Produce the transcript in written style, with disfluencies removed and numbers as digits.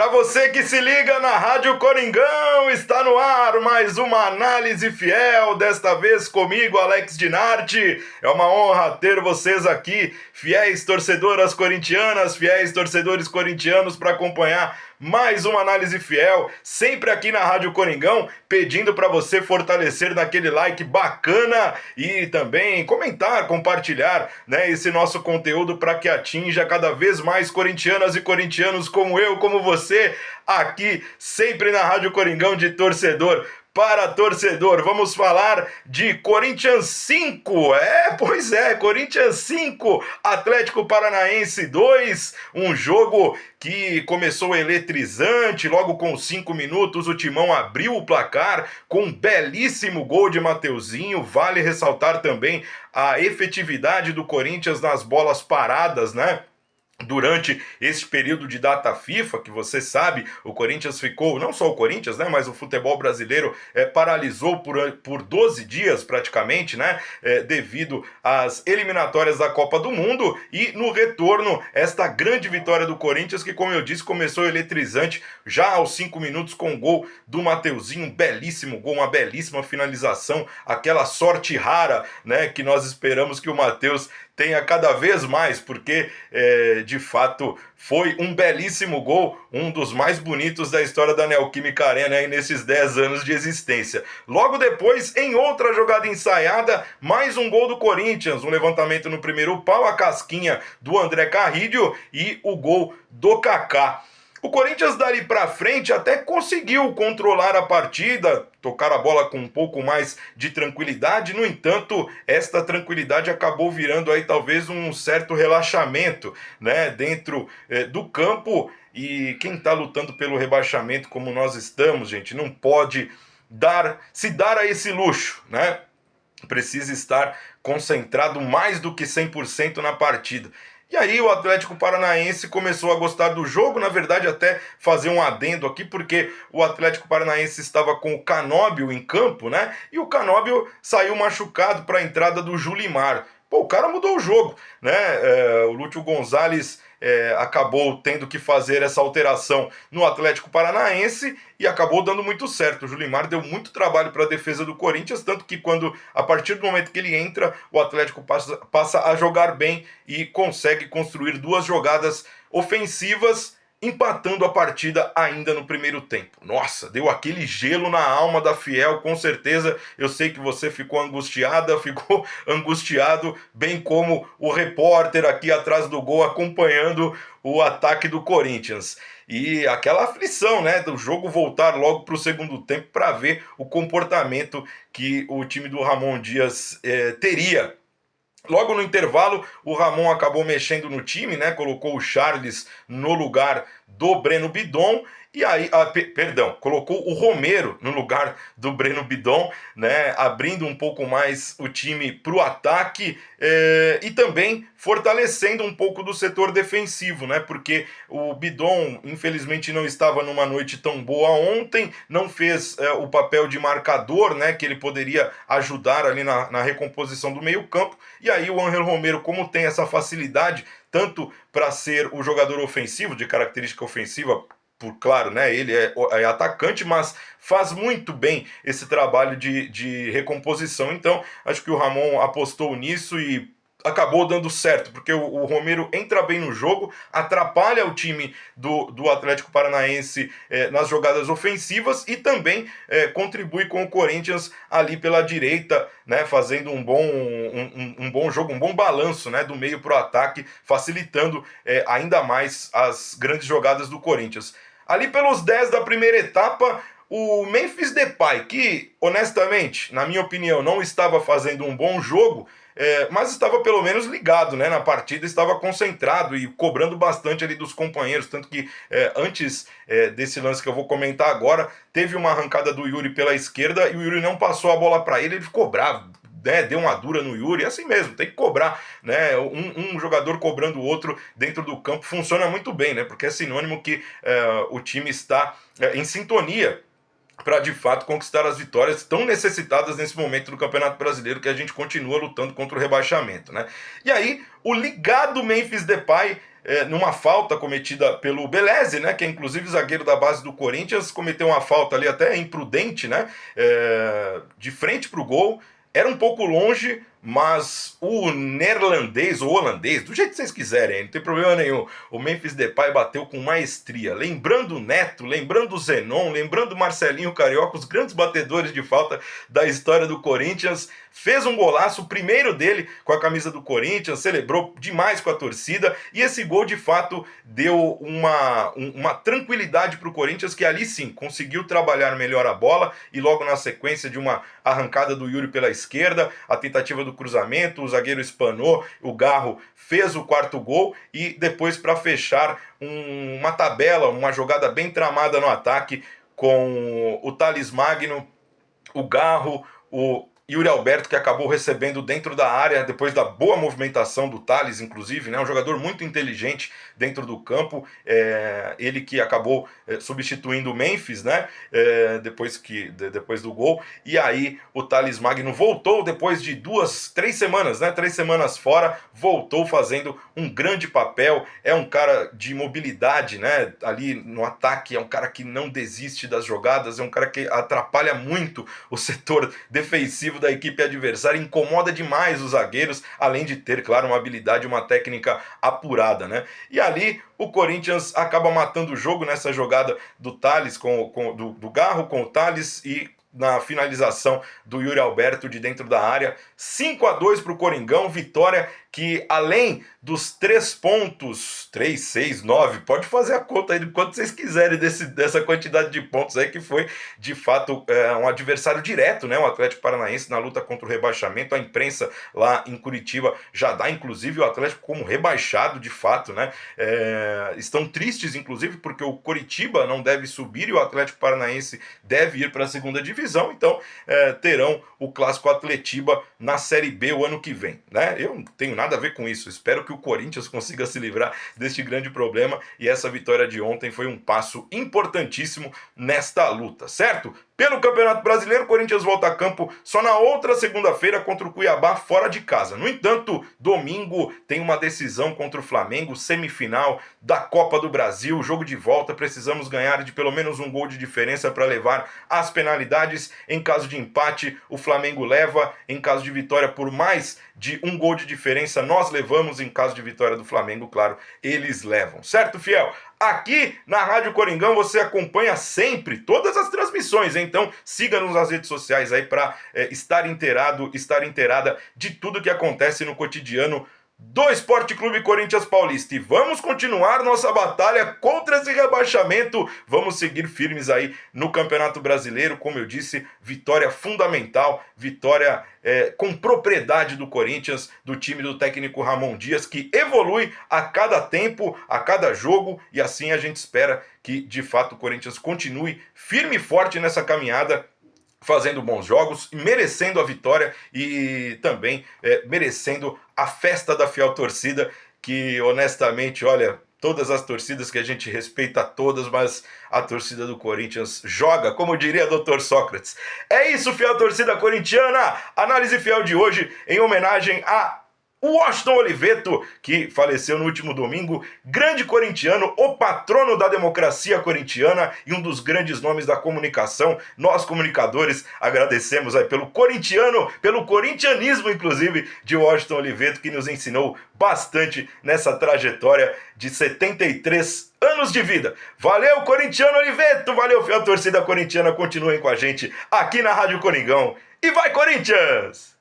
Para você que se liga na Rádio Coringão, está no ar mais uma análise fiel, desta vez comigo, Alex Dinardi. É uma honra ter vocês aqui, fiéis torcedoras corintianas, fiéis torcedores corintianos, para acompanhar mais uma análise fiel, sempre aqui na Rádio Coringão, pedindo para você fortalecer naquele like bacana e também comentar, compartilhar, esse nosso conteúdo para que atinja cada vez mais corintianas e corintianos como eu, como você, aqui sempre na Rádio Coringão de torcedor para torcedor. Vamos falar de Corinthians 5, Corinthians 5, Atlético Paranaense 2, um jogo que começou eletrizante, logo com 5 minutos o Timão abriu o placar com um belíssimo gol de Mateuzinho. Vale ressaltar também a efetividade do Corinthians nas bolas paradas, Durante esse período de data FIFA, que você sabe, o Corinthians ficou, não só o Corinthians, mas o futebol brasileiro paralisou por 12 dias praticamente, devido às eliminatórias da Copa do Mundo, e no retorno, esta grande vitória do Corinthians, que, como eu disse, começou eletrizante já aos 5 minutos com o gol do Mateuzinho, um belíssimo gol, uma belíssima finalização, aquela sorte rara, que nós esperamos que o Matheus tenha cada vez mais, porque de fato foi um belíssimo gol, um dos mais bonitos da história da Neoquímica Arena nesses 10 anos de existência. Logo depois, em outra jogada ensaiada, mais um gol do Corinthians, um levantamento no primeiro pau, a casquinha do André Carrillo e o gol do Kaká. O Corinthians dali pra frente até conseguiu controlar a partida, tocar a bola com um pouco mais de tranquilidade. No entanto, esta tranquilidade acabou virando aí talvez um certo relaxamento, dentro do campo. E quem tá lutando pelo rebaixamento como nós estamos, gente, não pode se dar a esse luxo, Precisa estar concentrado mais do que 100% na partida. E aí o Atlético Paranaense começou a gostar do jogo, na verdade até fazer um adendo aqui, porque o Atlético Paranaense estava com o Canóbio em campo, E o Canóbio saiu machucado para a entrada do Julimar. Pô, o cara mudou o jogo, O Lúcio Gonzalez acabou tendo que fazer essa alteração no Atlético Paranaense e acabou dando muito certo. O Julimar deu muito trabalho para a defesa do Corinthians, tanto que a partir do momento que ele entra, o Atlético passa a jogar bem e consegue construir 2 jogadas ofensivas, empatando a partida ainda no primeiro tempo. Nossa, deu aquele gelo na alma da Fiel, com certeza. Eu sei que você ficou angustiado, bem como o repórter aqui atrás do gol acompanhando o ataque do Corinthians. E aquela aflição, do jogo voltar logo para o segundo tempo para ver o comportamento que o time do Ramon Dias teria. Logo no intervalo, o Ramon acabou mexendo no time, Colocou o Charles no lugar do Breno Bidon. E aí, colocou o Romero no lugar do Breno Bidon, Abrindo um pouco mais o time para o ataque e também fortalecendo um pouco do setor defensivo, Porque o Bidon, infelizmente, não estava numa noite tão boa ontem, não fez o papel de marcador, que ele poderia ajudar ali na recomposição do meio-campo. E aí o Ángel Romero, como tem essa facilidade, tanto para ser o jogador ofensivo, de característica ofensiva, claro, ele é atacante, mas faz muito bem esse trabalho de recomposição. Então, acho que o Ramon apostou nisso e acabou dando certo, porque o Romero entra bem no jogo, atrapalha o time do Atlético Paranaense nas jogadas ofensivas e também contribui com o Corinthians ali pela direita, fazendo um bom jogo, um bom balanço, do meio para o ataque, facilitando ainda mais as grandes jogadas do Corinthians. Ali pelos 10 da primeira etapa, o Memphis Depay, que honestamente, na minha opinião, não estava fazendo um bom jogo, mas estava pelo menos ligado, na partida, estava concentrado e cobrando bastante ali dos companheiros, tanto que antes desse lance que eu vou comentar agora, teve uma arrancada do Yuri pela esquerda e o Yuri não passou a bola para ele ficou bravo, deu uma dura no Yuri, é assim mesmo, tem que cobrar, um jogador cobrando o outro dentro do campo funciona muito bem, porque é sinônimo que o time está em sintonia para de fato conquistar as vitórias tão necessitadas nesse momento do Campeonato Brasileiro, que a gente continua lutando contra o rebaixamento, E aí, o ligado Memphis Depay numa falta cometida pelo Beleze, né, que é inclusive zagueiro da base do Corinthians, cometeu uma falta ali até imprudente, né, de frente para o gol. Era um pouco longe, mas o neerlandês ou holandês, do jeito que vocês quiserem, não tem problema nenhum, o Memphis Depay bateu com maestria. Lembrando o Neto, lembrando o Zenon, lembrando o Marcelinho Carioca, os grandes batedores de falta da história do Corinthians, fez um golaço, o primeiro dele com a camisa do Corinthians, celebrou demais com a torcida, e esse gol de fato deu uma tranquilidade para o Corinthians, que ali sim conseguiu trabalhar melhor a bola, e logo na sequência de uma arrancada do Yuri pela esquerda, a tentativa do cruzamento, o zagueiro espanou, o Garro fez o quarto gol, e depois, para fechar uma tabela, uma jogada bem tramada no ataque, com o Thales Magno, o Garro, o Yuri Alberto, que acabou recebendo dentro da área, depois da boa movimentação do Thales, inclusive, né? Um jogador muito inteligente dentro do campo, ele que acabou substituindo o Memphis, né? Depois do gol, e aí o Thales Magno voltou depois de 3 semanas, né? 3 semanas fora, voltou fazendo um grande papel, é um cara de mobilidade, né? Ali no ataque, é um cara que não desiste das jogadas, é um cara que atrapalha muito o setor defensivo da equipe adversária, incomoda demais os zagueiros, além de ter, claro, uma habilidade, uma técnica apurada, né? E ali o Corinthians acaba matando o jogo nessa jogada do Thales, do Garro com o Thales, e na finalização do Yuri Alberto de dentro da área. 5-2 para o Coringão, vitória que, além dos 3 pontos, 3, 6, 9, pode fazer a conta aí do quanto vocês quiserem dessa quantidade de pontos aí, que foi de fato um adversário direto, né? O Atlético Paranaense na luta contra o rebaixamento. A imprensa lá em Curitiba já dá inclusive o Atlético como rebaixado de fato, né? Estão tristes inclusive porque o Curitiba não deve subir e o Atlético Paranaense deve ir para a segunda divisão, então terão o Clássico Atletiba na Série B o ano que vem, né? Eu não tenho nada a ver com isso, espero que o Corinthians consiga se livrar deste grande problema, e essa vitória de ontem foi um passo importantíssimo nesta luta, certo? Pelo Campeonato Brasileiro, o Corinthians volta a campo só na outra segunda-feira contra o Cuiabá fora de casa. No entanto, domingo tem uma decisão contra o Flamengo, semifinal da Copa do Brasil, jogo de volta, precisamos ganhar de pelo menos um gol de diferença para levar as penalidades. Em caso de empate, o Flamengo leva, em caso de vitória por mais de um gol de diferença, nós levamos, em caso de vitória do Flamengo, claro, eles levam. Certo, fiel? Aqui na Rádio Coringão você acompanha sempre todas as transmissões, então siga-nos nas redes sociais aí para estar inteirada de tudo que acontece no cotidiano do Esporte Clube Corinthians Paulista. E vamos continuar nossa batalha contra esse rebaixamento, vamos seguir firmes aí no Campeonato Brasileiro. Como eu disse, vitória fundamental, vitória com propriedade do Corinthians, do time do técnico Ramon Dias, que evolui a cada tempo, a cada jogo, e assim a gente espera que de fato o Corinthians continue firme e forte nessa caminhada, fazendo bons jogos, merecendo a vitória e também merecendo a festa da fiel torcida, que honestamente, olha, todas as torcidas que a gente respeita todas, mas a torcida do Corinthians joga, como diria Dr. Sócrates. É isso, fiel torcida corintiana! Análise fiel de hoje em homenagem a Washington Oliveto, que faleceu no último domingo, grande corintiano, o patrono da democracia corintiana e um dos grandes nomes da comunicação. Nós, comunicadores, agradecemos aí pelo corintianismo, inclusive, de Washington Oliveto, que nos ensinou bastante nessa trajetória de 73 anos de vida. Valeu, corintiano Oliveto! Valeu, fiel torcida corintiana! Continuem com a gente aqui na Rádio Coringão. E vai, Corinthians!